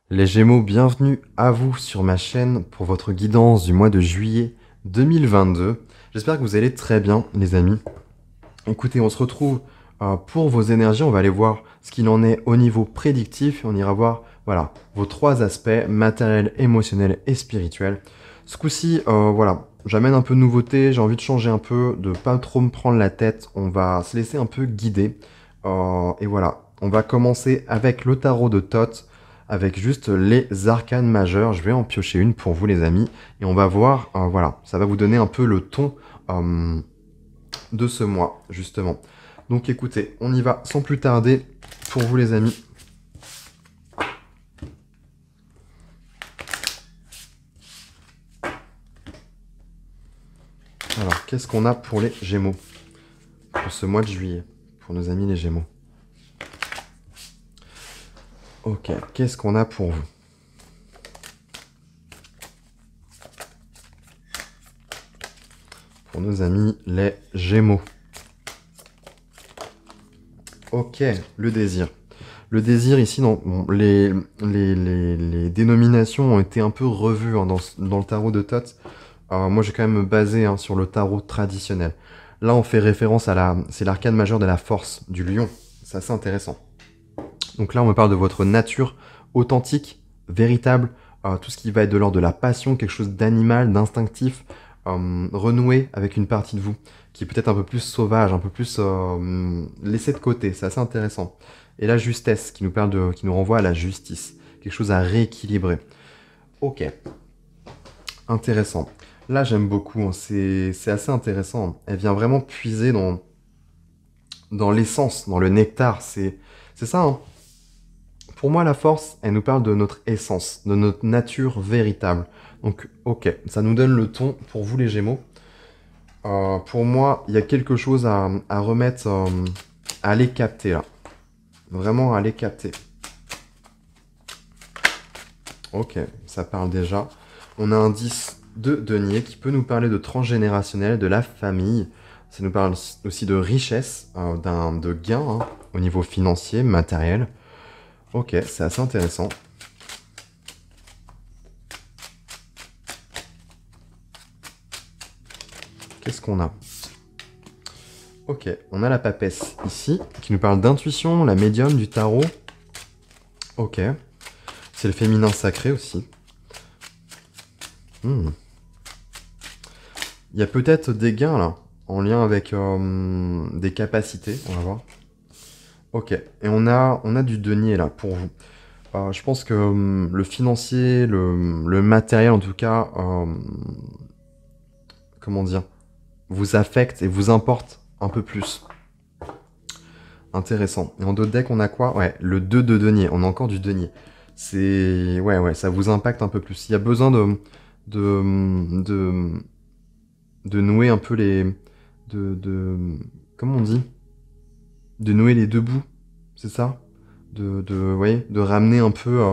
Les Gémeaux, bienvenue à vous sur ma chaîne pour votre guidance du mois de juillet 2022. J'espère que vous allez très bien, les amis. Écoutez, on se retrouve pour vos énergies. On va aller voir ce qu'il en est au niveau prédictif. On ira voir voilà, vos 3 aspects, matériel, émotionnel et spirituel. Ce coup-ci, voilà, j'amène un peu de nouveauté. J'ai envie de changer un peu, de pas trop me prendre la tête. On va se laisser un peu guider. Et voilà, on va commencer avec le tarot de Thoth, avec juste les arcanes majeures. Je vais en piocher une pour vous, les amis. Et on va voir, voilà, ça va vous donner un peu le ton de ce mois, justement. Donc écoutez, on y va sans plus tarder pour vous, les amis. Alors, qu'est-ce qu'on a pour les Gémeaux pour ce mois de juillet, pour nos amis les Gémeaux? Ok, qu'est-ce qu'on a pour vous? Pour nos amis les Gémeaux. Ok, le désir. Le désir ici, bon, les dénominations ont été un peu revues hein, dans le tarot de Thoth. Moi, j'ai quand même me basé hein, sur le tarot traditionnel. Là, on fait référence à c'est l'arcane majeure de la force, du lion. C'est assez intéressant. Donc là, on me parle de votre nature authentique, véritable, tout ce qui va être de l'ordre de la passion, quelque chose d'animal, d'instinctif, renoué avec une partie de vous qui est peut-être un peu plus sauvage, un peu plus laissé de côté. C'est assez intéressant. Et la justesse qui nous renvoie à la justice, quelque chose à rééquilibrer. Ok, intéressant. Là, j'aime beaucoup. Hein. C'est assez intéressant. Elle vient vraiment puiser dans l'essence, dans le nectar. C'est ça. Hein. Pour moi, la force, elle nous parle de notre essence, de notre nature véritable. Donc, ok, ça nous donne le ton pour vous les Gémeaux. Pour moi, il y a quelque chose à remettre, à aller capter là. Vraiment à aller capter. Ok, ça parle déjà. On a un 10 de denier qui peut nous parler de transgénérationnel, de la famille. Ça nous parle aussi de richesse, de gain hein, au niveau financier, matériel. Ok, c'est assez intéressant. Qu'est-ce qu'on a? Ok, on a la papesse ici, qui nous parle d'intuition, la médium du tarot. Ok, c'est le féminin sacré aussi. Il y a peut-être des gains là, en lien avec des capacités, on va voir. Ok, et on a du denier là pour vous. Je pense que le financier, le matériel en tout cas, comment dire, vous affecte et vous importe un peu plus. Intéressant. Et en d'autres decks, on a quoi? Ouais, le 2 de denier. On a encore du denier. C'est... Ouais, ça vous impacte un peu plus. Il y a besoin de nouer un peu les... Comment on dit? De nouer les deux bouts. C'est ça? De ramener un peu...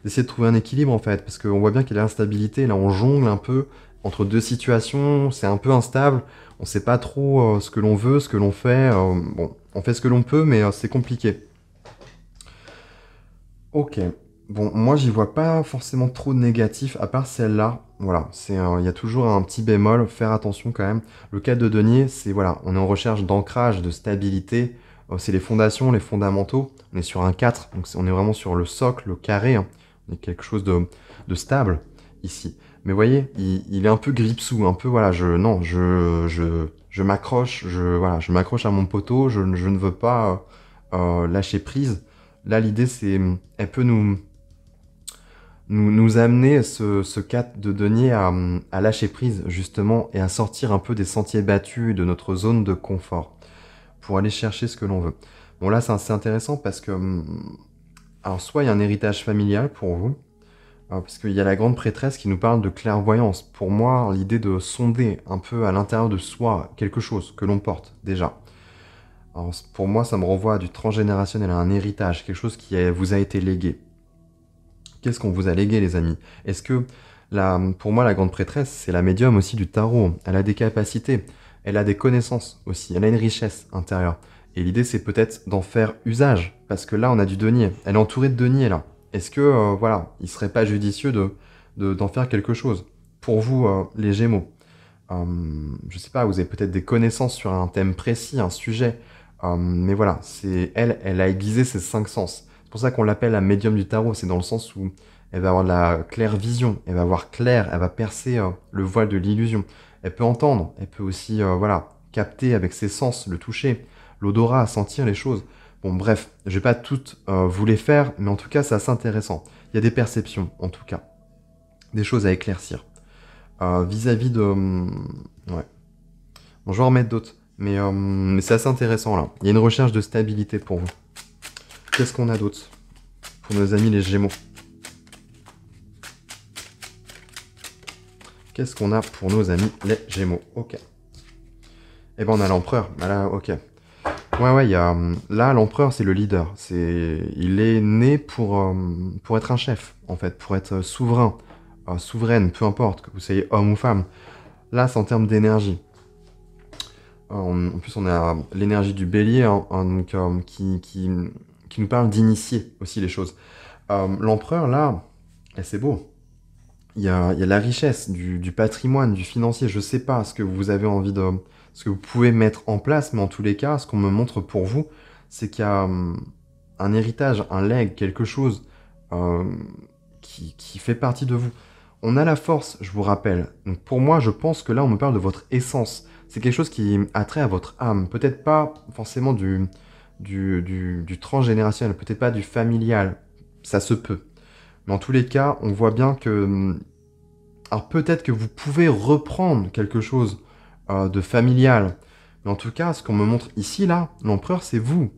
d'essayer de trouver un équilibre, en fait. Parce qu'on voit bien qu'il y a l'instabilité. Là, on jongle un peu entre deux situations. C'est un peu instable. On sait pas trop ce que l'on veut, ce que l'on fait. Bon, on fait ce que l'on peut, mais c'est compliqué. Ok. Bon, moi, j'y vois pas forcément trop de négatif, à part celle-là. Voilà, il y a toujours un petit bémol, faire attention quand même. Le cadre de denier, c'est, voilà, on est en recherche d'ancrage, de stabilité. C'est les fondations, les fondamentaux. On est sur un 4, donc on est vraiment sur le socle, le carré. Hein. On est quelque chose de stable, ici. Mais vous voyez, il est un peu gripsou, un peu, voilà, je m'accroche, voilà, je m'accroche à mon poteau, je ne veux pas lâcher prise. Là, l'idée, c'est, elle peut nous amener ce 4 de denier à lâcher prise, justement, et à sortir un peu des sentiers battus, de notre zone de confort, pour aller chercher ce que l'on veut. Bon, là, c'est assez intéressant parce que, alors, soit il y a un héritage familial pour vous, parce qu'il y a la grande prêtresse qui nous parle de clairvoyance. Pour moi, l'idée de sonder un peu à l'intérieur de soi quelque chose que l'on porte, déjà. Alors, pour moi, ça me renvoie à du transgénérationnel, à un héritage, quelque chose qui vous a été légué. Qu'est-ce qu'on vous a légué, les amis? Est-ce que, pour moi, la grande prêtresse, c'est la médium aussi du tarot. Elle a des capacités, elle a des connaissances aussi, elle a une richesse intérieure. Et l'idée, c'est peut-être d'en faire usage, parce que là, on a du denier. Elle est entourée de deniers, là. Est-ce que, voilà, il serait pas judicieux d'en faire quelque chose? Pour vous, les Gémeaux, je sais pas, vous avez peut-être des connaissances sur un thème précis, un sujet, mais voilà, elle a aiguisé ses 5 sens. C'est pour ça qu'on l'appelle la médium du tarot, c'est dans le sens où elle va avoir de la claire vision, elle va voir clair, elle va percer le voile de l'illusion. Elle peut entendre, elle peut aussi, voilà, capter avec ses sens, le toucher, l'odorat, sentir les choses. Bon, bref, je vais pas toutes vous les faire, mais en tout cas, c'est assez intéressant. Il y a des perceptions, en tout cas, des choses à éclaircir. Vis-à-vis de... ouais. Bon, je vais en remettre d'autres. Mais c'est assez intéressant, là. Il y a une recherche de stabilité pour vous. Qu'est-ce qu'on a d'autre pour nos amis les Gémeaux? Qu'est-ce qu'on a pour nos amis les Gémeaux? Ok. Eh ben, on a l'empereur. Ah là, ok. Ouais, il y a... Là, l'empereur, c'est le leader. Il est né pour être un chef, en fait, pour être souverain, souveraine, peu importe, que vous soyez homme ou femme. Là, c'est en termes d'énergie. En plus, on a l'énergie du bélier, hein, donc, qui nous parle d'initier aussi les choses. L'empereur, là, c'est beau. Il y a la richesse du patrimoine, du financier. Je sais pas ce que vous avez envie de... ce que vous pouvez mettre en place, mais en tous les cas, ce qu'on me montre pour vous, c'est qu'il y a un héritage, un legs, quelque chose euh, qui fait partie de vous. On a la force, je vous rappelle. Donc pour moi, je pense que là, on me parle de votre essence. C'est quelque chose qui a trait à votre âme. Peut-être pas forcément du transgénérationnel, peut-être pas du familial. Ça se peut. Mais en tous les cas, on voit bien que... Alors peut-être que vous pouvez reprendre quelque chose de familial. Mais en tout cas, ce qu'on me montre ici, là, l'empereur, c'est vous.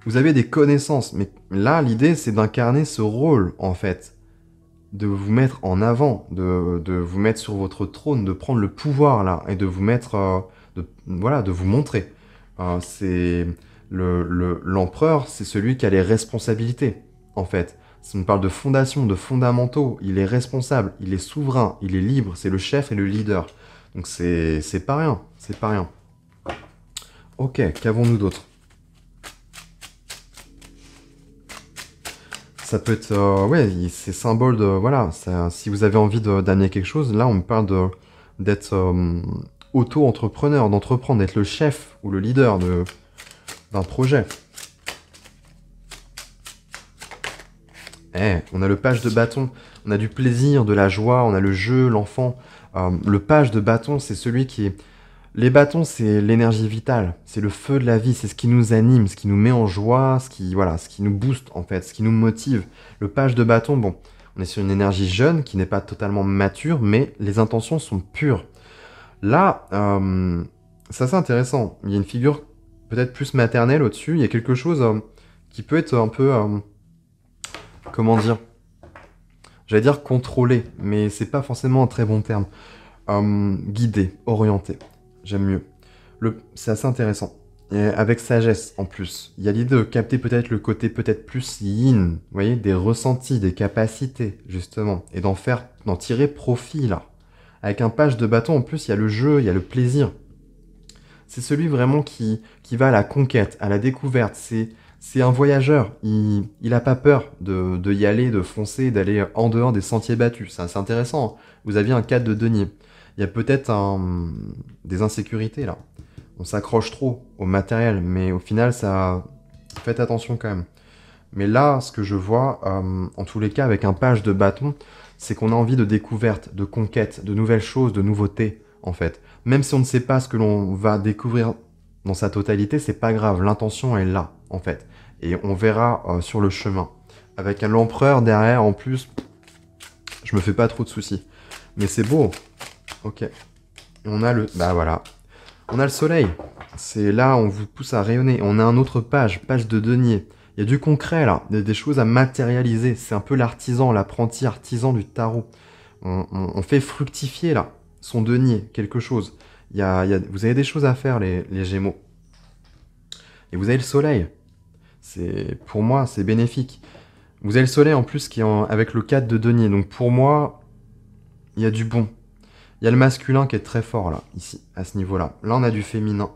Vous avez des connaissances. Mais là, l'idée, c'est d'incarner ce rôle, en fait. De vous mettre en avant, de vous mettre sur votre trône, de prendre le pouvoir, là, et de vous mettre... voilà, de vous montrer. C'est... L'empereur, c'est celui qui a les responsabilités, en fait. Si on parle de fondation, de fondamentaux, il est responsable, il est souverain, il est libre, c'est le chef et le leader. Donc c'est pas rien, c'est pas rien. Ok, qu'avons-nous d'autre? Ça peut être, ouais, c'est symbole de, voilà, si vous avez envie d'amener quelque chose, là on me parle d'être auto-entrepreneur, d'entreprendre, d'être le chef ou le leader d'un projet. On a le page de bâton, on a du plaisir, de la joie, on a le jeu, l'enfant. Le page de bâton, c'est celui qui est... Les bâtons, c'est l'énergie vitale, c'est le feu de la vie, c'est ce qui nous anime, ce qui nous met en joie, voilà, ce qui nous booste en fait, ce qui nous motive. Le page de bâton, bon, on est sur une énergie jeune qui n'est pas totalement mature, mais les intentions sont pures. Là, c'est assez intéressant. Il y a une figure peut-être plus maternelle au-dessus, il y a quelque chose qui peut être un peu... comment dire? J'allais dire contrôlé, mais c'est pas forcément un très bon terme. Guidé, orienté. J'aime mieux. C'est assez intéressant. Et avec sagesse en plus. Il y a l'idée de capter peut-être le côté peut-être plus yin, vous voyez, des ressentis, des capacités, justement, et d'en tirer profit là. Avec un page de bâton en plus, il y a le jeu, il y a le plaisir. C'est celui vraiment qui va à la conquête, à la découverte. C'est un voyageur. Il a pas peur de y aller, de foncer, d'aller en dehors des sentiers battus. C'est assez intéressant. Vous aviez un cadre de denier. Il y a peut-être des insécurités là. On s'accroche trop au matériel, mais au final, faites attention quand même. Mais là, ce que je vois, en tous les cas, avec un page de bâton, c'est qu'on a envie de découverte, de conquête, de nouvelles choses, de nouveautés, en fait. Même si on ne sait pas ce que l'on va découvrir dans sa totalité, c'est pas grave. L'intention est là, en fait. Et on verra sur le chemin. Avec l'empereur derrière, en plus, je me fais pas trop de soucis. Mais c'est beau. Ok. On a bah voilà. On a le soleil. C'est là, on vous pousse à rayonner. On a un autre page de denier. Il y a du concret là, des choses à matérialiser. C'est un peu l'artisan, l'apprenti artisan du tarot. On fait fructifier là, son denier, quelque chose. Vous avez des choses à faire les Gémeaux. Et vous avez le soleil. Pour moi, c'est bénéfique. Vous avez le soleil en plus qui est avec le 4 de denier. Donc pour moi, il y a du bon. Il y a le masculin qui est très fort là, ici, à ce niveau-là. Là, on a du féminin.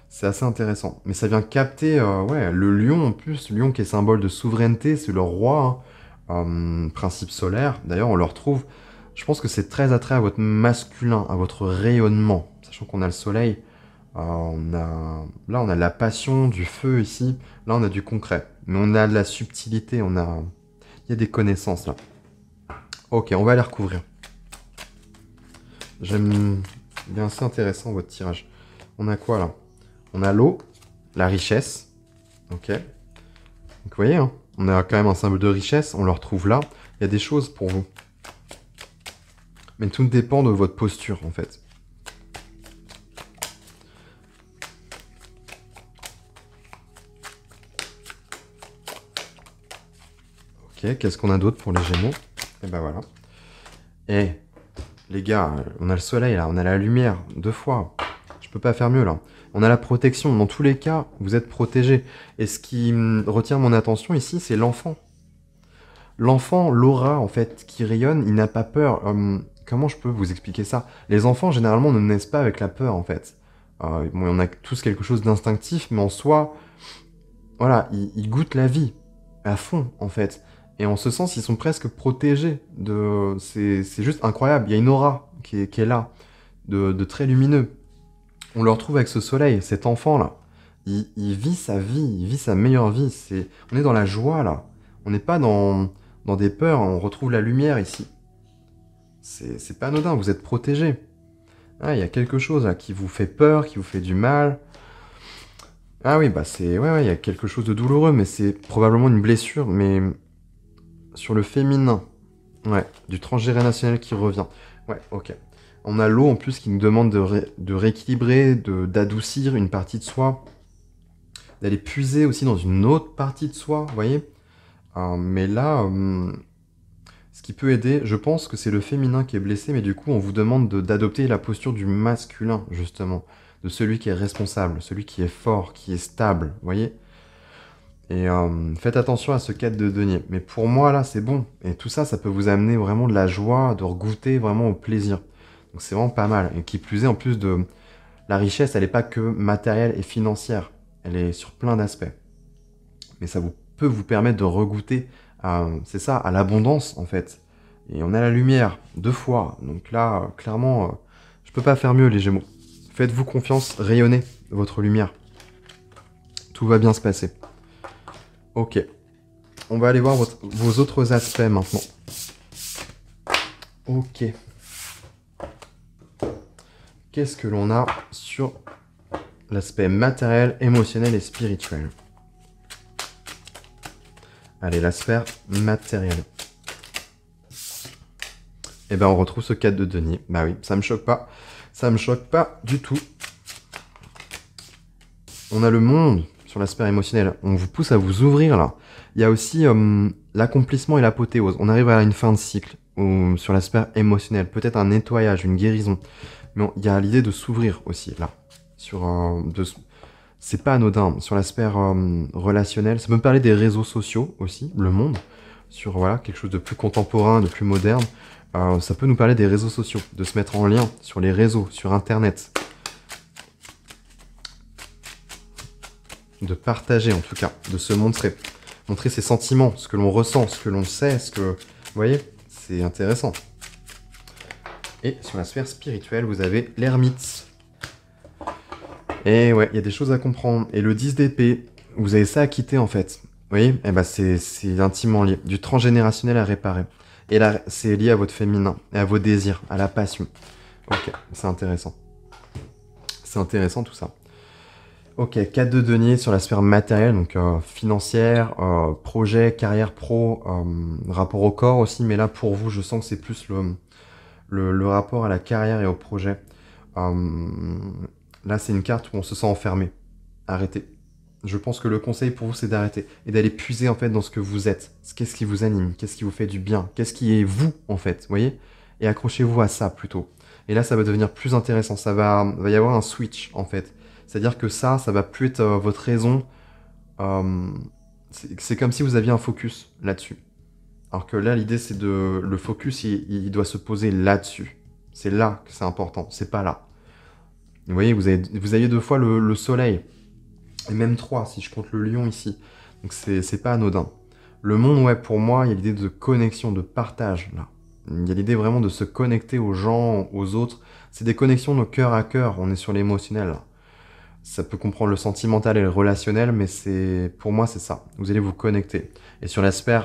C'est assez intéressant. Mais ça vient capter ouais, le lion en plus. Le lion qui est symbole de souveraineté, c'est le roi, hein. Principe solaire. D'ailleurs, on le retrouve. Je pense que c'est très attrait à votre masculin, à votre rayonnement. Sachant qu'on a le soleil. Là, on a de la passion, du feu ici. Là, on a du concret. Mais on a de la subtilité. Il y a des connaissances là. Ok, on va les recouvrir. J'aime bien, c'est intéressant votre tirage. On a quoi là? On a l'eau, la richesse. Ok. Donc vous voyez, hein, on a quand même un symbole de richesse, on le retrouve là. Il y a des choses pour vous. Mais tout dépend de votre posture en fait. Ok, qu'est-ce qu'on a d'autre pour les Gémeaux? Et ben voilà. Et les gars, on a le soleil là, on a la lumière, 2 fois. Je peux pas faire mieux là. On a la protection. Dans tous les cas, vous êtes protégé. Et ce qui retient mon attention ici, c'est l'enfant. L'enfant, l'aura en fait, qui rayonne, il n'a pas peur. Comment je peux vous expliquer ça? Les enfants, généralement, ne naissent pas avec la peur en fait. Bon, on a tous quelque chose d'instinctif, mais en soi, voilà, ils goûtent la vie à fond en fait. Et en ce sens, ils sont presque protégés. C'est juste incroyable. Il y a une aura qui est là, de très lumineux. On le retrouve avec ce soleil, cet enfant-là. Il vit sa vie, il vit sa meilleure vie. On est dans la joie, là. On n'est pas dans des peurs, on retrouve la lumière ici. C'est pas anodin, vous êtes protégé. Ah, il y a quelque chose là qui vous fait peur, qui vous fait du mal. Ah oui, bah ouais, il y a quelque chose de douloureux, mais c'est probablement une blessure, mais sur le féminin. Ouais, du transgénérationnel qui revient. Ouais, ok. On a l'eau en plus qui nous demande de rééquilibrer, d'adoucir une partie de soi, d'aller puiser aussi dans une autre partie de soi, vous voyez. Mais là, ce qui peut aider, je pense que c'est le féminin qui est blessé, mais du coup on vous demande d'adopter la posture du masculin, justement, de celui qui est responsable, celui qui est fort, qui est stable, vous voyez. Et faites attention à ce 4 de denier. Mais pour moi, là, c'est bon. Et tout ça, ça peut vous amener vraiment de la joie, de regoûter vraiment au plaisir. Donc c'est vraiment pas mal. Et qui plus est, en plus de la richesse, elle n'est pas que matérielle et financière. Elle est sur plein d'aspects. Mais ça peut vous permettre de regoûter c'est ça, à l'abondance en fait. Et on a la lumière 2 fois. Donc là, clairement, je peux pas faire mieux les Gémeaux. Faites-vous confiance, rayonnez votre lumière. Tout va bien se passer. Ok. On va aller voir vos autres aspects maintenant. Ok. Qu'est-ce que l'on a sur l'aspect matériel, émotionnel et spirituel? Allez, la sphère matérielle. Et ben on retrouve ce 4 de denier. Bah oui, ça me choque pas. Ça me choque pas du tout. On a le monde sur l'aspect émotionnel. On vous pousse à vous ouvrir là. Il y a aussi l'accomplissement et l'apothéose. On arrive à une fin de cycle sur l'aspect émotionnel. Peut-être un nettoyage, une guérison. Mais il y a l'idée de s'ouvrir aussi là. C'est pas anodin. Sur l'aspect relationnel, ça peut me parler des réseaux sociaux aussi, le monde. Sur voilà, quelque chose de plus contemporain, de plus moderne. Ça peut nous parler des réseaux sociaux, de se mettre en lien sur les réseaux, sur Internet. De partager en tout cas, de se montrer. Montrer ses sentiments, ce que l'on ressent, ce que l'on sait, Vous voyez, c'est intéressant. Et sur la sphère spirituelle, vous avez l'ermite. Et ouais, il y a des choses à comprendre. Et le 10 d'épée, vous avez ça à quitter en fait. Vous voyez, eh ben, c'est intimement lié. Du transgénérationnel à réparer. Et là, c'est lié à votre féminin, et à vos désirs, à la passion. Ok, c'est intéressant. C'est intéressant tout ça. Ok, 4 de denier sur la sphère matérielle, donc financière, projet, carrière pro, rapport au corps aussi, mais là pour vous, je sens que c'est plus le rapport à la carrière et au projet. Là, c'est une carte où on se sent enfermé. Arrêtez. Je pense que le conseil pour vous, c'est d'arrêter et d'aller puiser en fait dans ce que vous êtes. Qu'est-ce qui vous anime? Qu'est-ce qui vous fait du bien? Qu'est-ce qui est vous en fait? Vous voyez? Et accrochez-vous à ça plutôt. Et là, ça va devenir plus intéressant. Va y avoir un switch en fait. C'est-à-dire que ça va plus être votre raison. C'est comme si vous aviez un focus là-dessus. Alors que là, l'idée, c'est de... Le focus, il doit se poser là-dessus. C'est là que c'est important, c'est pas là. Vous voyez, vous avez 2 fois le soleil. Et même 3, si je compte le lion ici. Donc c'est pas anodin. Le monde, ouais, pour moi, il y a l'idée de connexion, de partage, là. Il y a l'idée vraiment de se connecter aux gens, aux autres. C'est des connexions de cœur à cœur, on est sur l'émotionnel, là. Ça peut comprendre le sentimental et le relationnel, mais pour moi, c'est ça. Vous allez vous connecter. Et sur l'aspect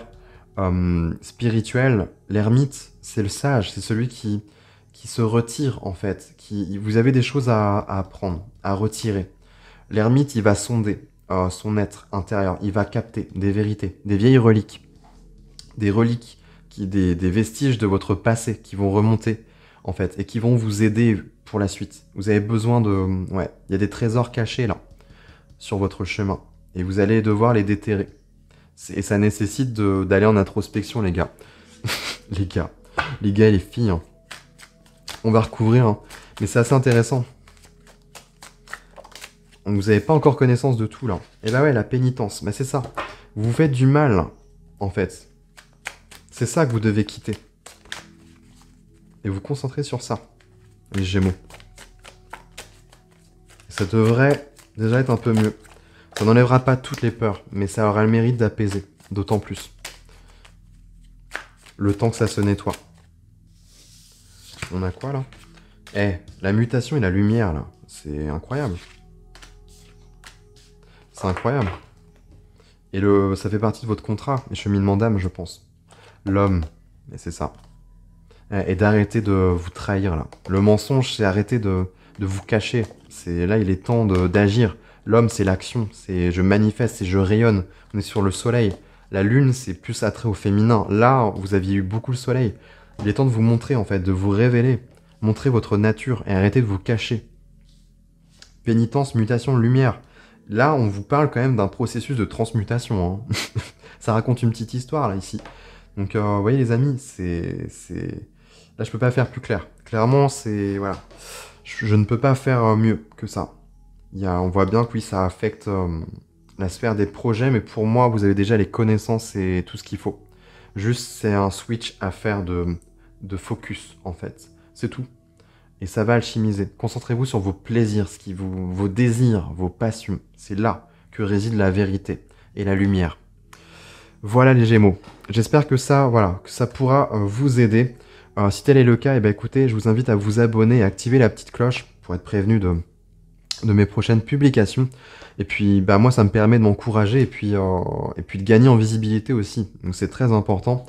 spirituel, l'ermite, c'est le sage, c'est celui qui se retire, en fait. Vous avez des choses à apprendre, à retirer. L'ermite, il va sonder son être intérieur, il va capter des vérités, des vieilles reliques, des reliques, des vestiges de votre passé qui vont remonter, en fait, et qui vont vous aider pour la suite. Vous avez besoin de... Ouais, il y a des trésors cachés, là, sur votre chemin, et vous allez devoir les déterrer. Et ça nécessite d'aller en introspection, les gars. Les gars et les filles, hein. On va recouvrir, hein. Mais c'est assez intéressant. Vous n'avez pas encore connaissance de tout, là. Et bah ouais, la pénitence, bah c'est ça. Vous vous faites du mal, en fait. C'est ça que vous devez quitter. Et vous concentrer sur ça, les Gémeaux. Ça devrait déjà être un peu mieux. Ça n'enlèvera pas toutes les peurs, mais ça aura le mérite d'apaiser, d'autant plus. Le temps que ça se nettoie. On a quoi, là? Eh, la mutation et la lumière, là. C'est incroyable. C'est incroyable. Et ça fait partie de votre contrat, les cheminements d'âme, je pense. L'homme, et c'est ça. Et d'arrêter de vous trahir, là. Le mensonge, c'est arrêter de vous cacher. Là, il est temps d'agir. L'homme, c'est l'action. C'est je manifeste, c'est je rayonne. On est sur le soleil. La lune, c'est plus attrait au féminin. Là, vous aviez eu beaucoup le soleil. Il est temps de vous montrer, en fait, de vous révéler. Montrer votre nature et arrêter de vous cacher. Pénitence, mutation, lumière. Là, on vous parle quand même d'un processus de transmutation, hein. Ça raconte une petite histoire, là, ici. Donc, vous voyez, les amis, là, je peux pas faire plus clair. Clairement, voilà. Je ne peux pas faire mieux que ça. On voit bien que oui, ça affecte la sphère des projets, mais pour moi, vous avez déjà les connaissances et tout ce qu'il faut. Juste, c'est un switch à faire de focus, en fait. C'est tout. Et ça va alchimiser. Concentrez-vous sur vos plaisirs, vos désirs, vos passions. C'est là que réside la vérité et la lumière. Voilà les Gémeaux. J'espère que ça pourra vous aider. Si tel est le cas, écoutez, je vous invite à vous abonner et activer la petite cloche pour être prévenu de mes prochaines publications. Et puis, moi, ça me permet de m'encourager et puis de gagner en visibilité aussi. Donc, c'est très important.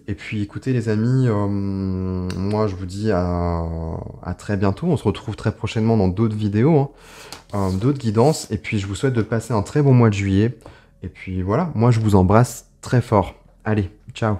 Et puis, écoutez, les amis, moi, je vous dis à très bientôt. On se retrouve très prochainement dans d'autres vidéos, hein, d'autres guidances. Et puis, je vous souhaite de passer un très bon mois de juillet. Et puis, voilà, moi, je vous embrasse très fort. Allez, ciao!